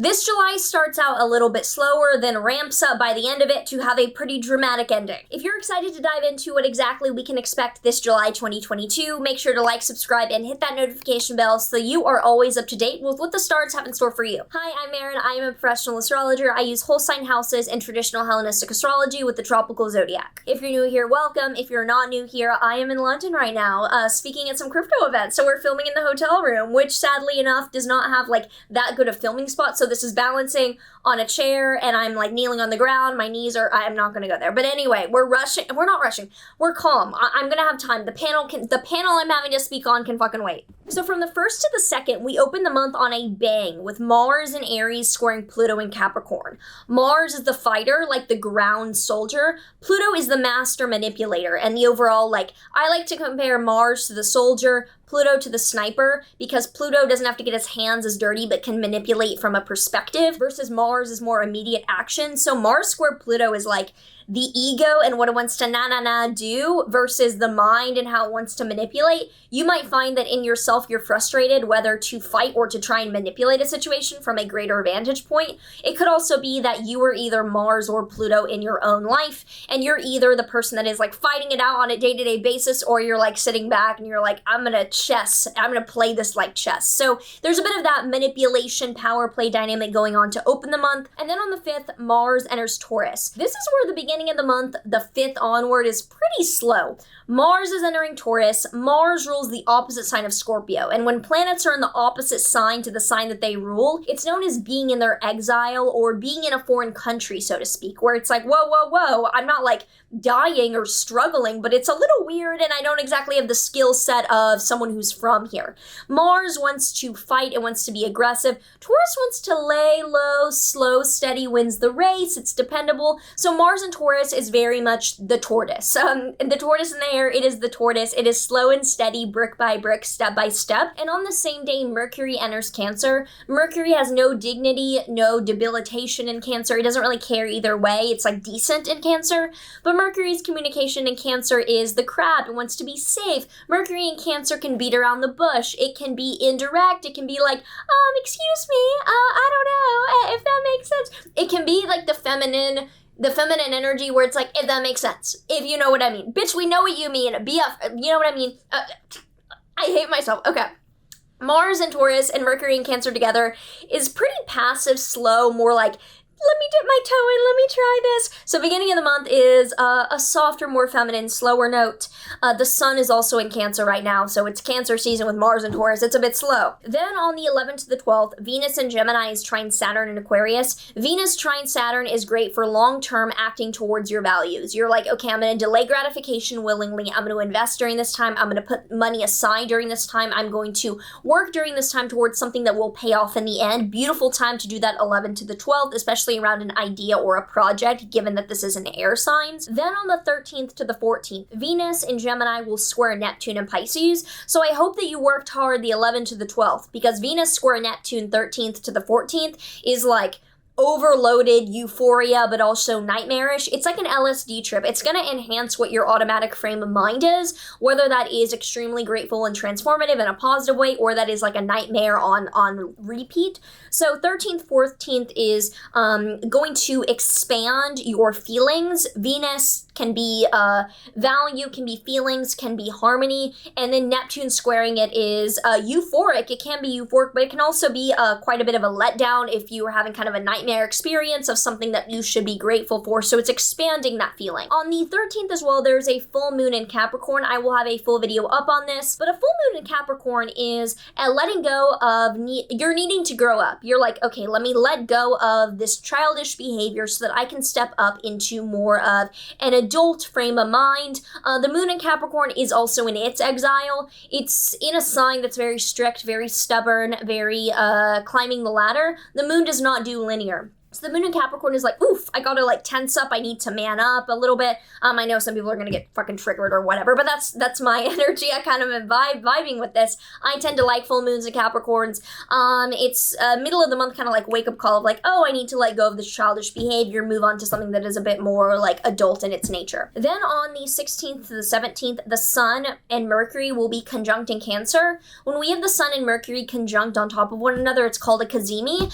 This July starts out a little bit slower, then ramps up by the end of it to have a pretty dramatic ending. If you're excited to dive into what exactly we can expect this July 2022, make sure to like, subscribe, and hit that notification bell so you are always up to date with what the stars have in store for you. Hi, I'm Maren. I am a professional astrologer. I use whole sign houses and traditional Hellenistic astrology with the tropical zodiac. If you're new here, welcome. If you're not new here, I am in London right now, speaking at some crypto events. So we're filming in the hotel room, which sadly enough does not have like that good of filming spot. So this is balancing on a chair and I'm like kneeling on the ground. My knees are, I'm not gonna go there. But anyway, we're not rushing. We're calm. I'm gonna have time. The panel I'm having to speak on can fucking wait. So from the 1st to the 2nd, we open the month on a bang with Mars in Aries squaring Pluto in Capricorn. Mars is the fighter, like the ground soldier. Pluto is the master manipulator and the overall, like, I like to compare Mars to the soldier, Pluto to the sniper, because Pluto doesn't have to get his hands as dirty but can manipulate from a perspective, versus Mars is more immediate action. So Mars square Pluto is like the ego and what it wants to do versus the mind and how it wants to manipulate. You might find that in yourself you're frustrated whether to fight or to try and manipulate a situation from a greater vantage point. It could also be that you are either Mars or Pluto in your own life, and you're either the person that is like fighting it out on a day-to-day basis, or you're like sitting back and you're like, I'm gonna play this like chess. So there's a bit of that manipulation power play dynamic going on to open the month. And then on the 5th, Mars enters Taurus. This is where the beginning of the month, the 5th onward, is pretty slow. Mars is entering Taurus. Mars rules the opposite sign of Scorpio. And when planets are in the opposite sign to the sign that they rule, it's known as being in their exile or being in a foreign country, so to speak, where it's like, whoa, I'm not like dying or struggling, but it's a little weird and I don't exactly have the skill set of someone who's from here. Mars wants to fight, it wants to be aggressive. Taurus wants to lay low, slow, steady wins the race, it's dependable. So Mars in Taurus is very much the tortoise. The tortoise in the air, it is the tortoise. It is slow and steady, brick by brick, step by step. And on the same day, Mercury enters Cancer. Mercury has no dignity, no debilitation in Cancer. It doesn't really care either way. It's like decent in Cancer. But Mercury's communication in Cancer is the crab. It wants to be safe. Mercury in Cancer can beat around the bush. It can be indirect. It can be like, excuse me, I don't know if that makes sense. It can be like the feminine energy where it's like, if that makes sense, if you know what I mean. Bitch, we know what you mean. You know what I mean. I hate myself. Okay. Mars and Taurus and Mercury and Cancer together is pretty passive, slow, more like, let me dip my toe in, let me try this. So beginning of the month is a softer, more feminine, slower note. The sun is also in Cancer right now, so it's Cancer season with Mars and Taurus. It's a bit slow. Then on the 11th to the 12th, Venus in Gemini is trine Saturn in Aquarius. Venus trine Saturn is great for long-term acting towards your values. You're like, okay, I'm going to delay gratification willingly. I'm going to invest during this time. I'm going to put money aside during this time. I'm going to work during this time towards something that will pay off in the end. Beautiful time to do that 11th to the 12th, especially around an idea or a project, given that this is an air signs. Then on the 13th to the 14th, Venus in Gemini will square Neptune in Pisces. So I hope that you worked hard the 11th to the 12th, because Venus square Neptune 13th to the 14th is like overloaded euphoria, but also nightmarish. It's like an LSD trip. It's going to enhance what your automatic frame of mind is, whether that is extremely grateful and transformative in a positive way, or that is like a nightmare on repeat. So 13th, 14th is going to expand your feelings. Venus can be value, can be feelings, can be harmony, and then Neptune squaring it is euphoric. It can be euphoric, but it can also be quite a bit of a letdown if you are having kind of a nightmare experience of something that you should be grateful for. So it's expanding that feeling. On the 13th as well, there's a full moon in Capricorn. I will have a full video up on this, but a full moon in Capricorn is letting go of you're needing to grow up. You're like, okay, let me let go of this childish behavior so that I can step up into more of an adult frame of mind. The moon in Capricorn is also in its exile. It's in a sign that's very strict, very stubborn, very climbing the ladder. The moon does not do linear. So the moon in Capricorn is like, oof, I gotta like tense up, I need to man up a little bit. I know some people are gonna get fucking triggered or whatever, but that's my energy. I kind of am vibing with this. I tend to like full moons and Capricorns. It's middle of the month kind of like wake up call of like, oh, I need to let go of this childish behavior, move on to something that is a bit more like adult in its nature. Then on the 16th to the 17th, the Sun and Mercury will be conjunct in Cancer. When we have the Sun and Mercury conjunct on top of one another, it's called a cazimi.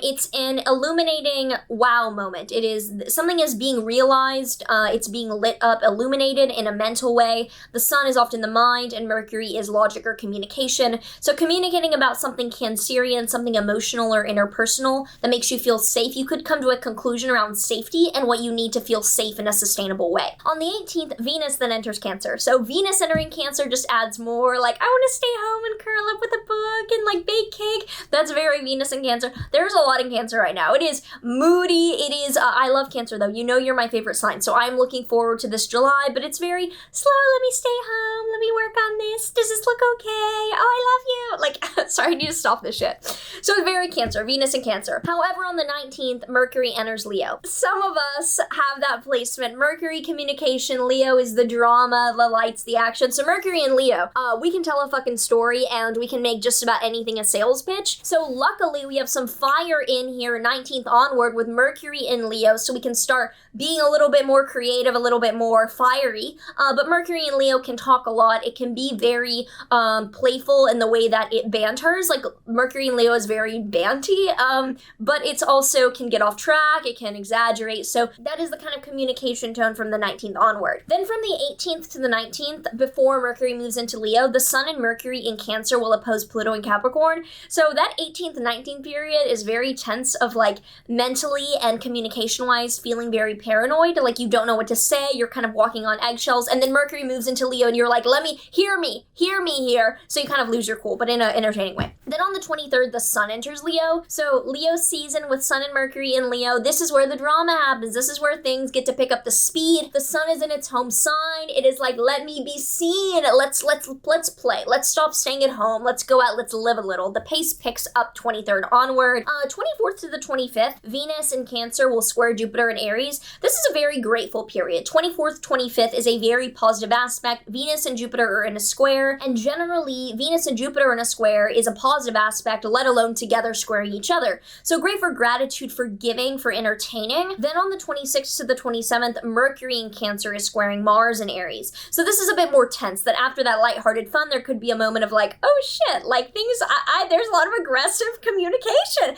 It's an illuminating wow moment. It is, something is being realized, it's being lit up, illuminated in a mental way. The Sun is often the mind and Mercury is logic or communication. So communicating about something Cancerian, something emotional or interpersonal that makes you feel safe. You could come to a conclusion around safety and what you need to feel safe in a sustainable way. On the 18th, Venus then enters Cancer. So Venus entering Cancer just adds more like, I want to stay home and curl up with a book and like bake cake. That's very Venus in Cancer. There's a lot in Cancer right now. It is moody. It is, I love Cancer though. You know you're my favorite sign. So I'm looking forward to this July, but it's very slow. Let me stay home. Let me work on this. Does this look okay? Oh, I love you. Like, sorry, I need to stop this shit. So it's very Cancer, Venus in Cancer. However, on the 19th, Mercury enters Leo. Some of us have that placement. Mercury communication, Leo is the drama, the lights, the action. So Mercury and Leo, we can tell a fucking story and we can make just about anything a sales pitch. So luckily we have some fire in here 19th onward with Mercury in Leo, so we can start being a little bit more creative, a little bit more fiery. But Mercury and Leo can talk a lot. It can be very playful in the way that it banters. Like Mercury and Leo is very banty, but it's also can get off track. It can exaggerate. So that is the kind of communication tone from the 19th onward. Then from the 18th to the 19th, before Mercury moves into Leo, the Sun and Mercury in Cancer will oppose Pluto in Capricorn. So that 18th and 19th period is very tense of like mentally and communication-wise feeling very paranoid. Like you don't know what to say. You're kind of walking on eggshells. And then Mercury moves into Leo and you're like, let me, hear me here. So you kind of lose your cool, but in an entertaining way. Then on the 23rd, the Sun enters Leo. So Leo season with Sun and Mercury in Leo. This is where the drama happens. This is where things get to pick up the speed. The Sun is in its home sign. It is like, let me be seen. Let's play. Let's stop staying at home. Let's go out. Let's live a little. The pace picks up 23rd onward. 24th to the 25th, Venus in Cancer will square Jupiter in Aries. This is a very grateful period. 24th, 25th is a very positive aspect. Venus and Jupiter are in a square, and generally Venus and Jupiter in a square is a positive aspect, let alone together squaring each other. So great for gratitude, for giving, for entertaining. Then on the 26th to the 27th, Mercury in Cancer is squaring Mars in Aries. So this is a bit more tense, that after that lighthearted fun, there could be a moment of like, oh shit, like things, there's a lot of aggressive communication.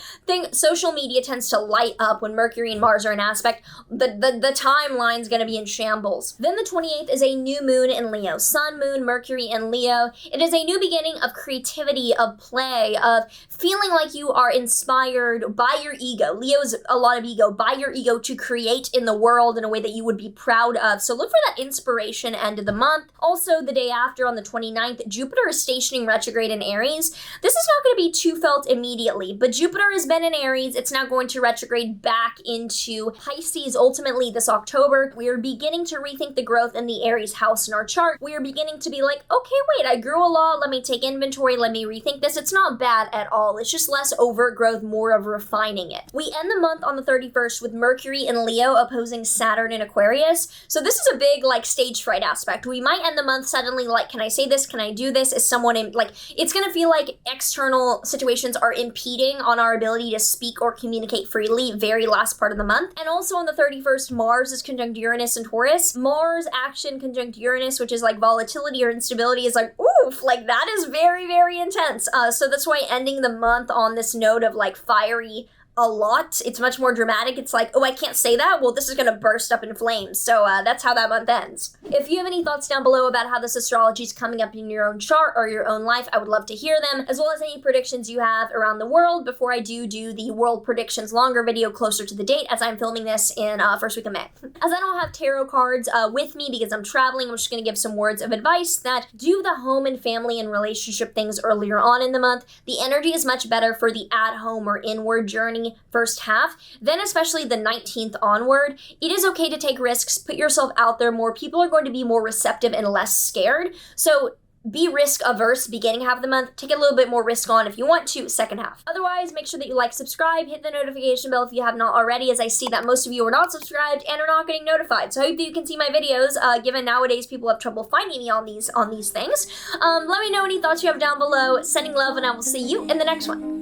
Social media tends to light up when Mercury and Mars are in aspect. The timeline's gonna be in shambles. Then the 28th is a new moon in Leo. Sun, Moon, Mercury, and Leo. It is a new beginning of creativity, of play, of feeling like you are inspired by your ego. Leo's a lot of ego, by your ego to create in the world in a way that you would be proud of. So look for that inspiration end of the month. Also, the day after on the 29th, Jupiter is stationing retrograde in Aries. This is not going to be too felt immediately, but Jupiter has been in Aries. It's now going to retrograde back into Pisces ultimately this October. We are beginning to rethink the growth in the Aries house in our chart. We are beginning to be like, okay, wait, I grew a lot. Let me take inventory. Let me rethink this. It's not bad at all. It's just less overt growth, more of refining it. We end the month on the 31st with Mercury in Leo opposing Saturn in Aquarius. So this is a big like stage fright aspect. We might end the month suddenly like, can I say this? Can I do this? Is someone in like, it's going to feel like external situations are impeding on our ability to speak or communicate freely very last part of the month. And also on the 31st, Mars is conjunct Uranus in Taurus. Mars action conjunct Uranus, which is like volatility or instability, is like, oof, like that is very, very intense. So that's why ending the month on this note of like fiery a lot. It's much more dramatic. It's like, oh, I can't say that? Well, this is going to burst up in flames. So that's how that month ends. If you have any thoughts down below about how this astrology is coming up in your own chart or your own life, I would love to hear them, as well as any predictions you have around the world before I do the world predictions longer video closer to the date, as I'm filming this in first week of May. As I don't have tarot cards with me because I'm traveling, I'm just going to give some words of advice that do the home and family and relationship things earlier on in the month. The energy is much better for the at-home or inward journey first half. Then especially the 19th onward, it is okay to take risks, put yourself out there more. People are going to be more receptive and less scared. So be risk averse beginning half of the month, take a little bit more risk on if you want to second half. Otherwise, make sure that you like, subscribe, hit the notification bell if you have not already, as I see that most of you are not subscribed and are not getting notified. So I hope that you can see my videos, given nowadays people have trouble finding me on these things. Let me know any thoughts you have down below. Sending love, and I will see you in the next one.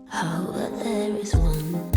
There is one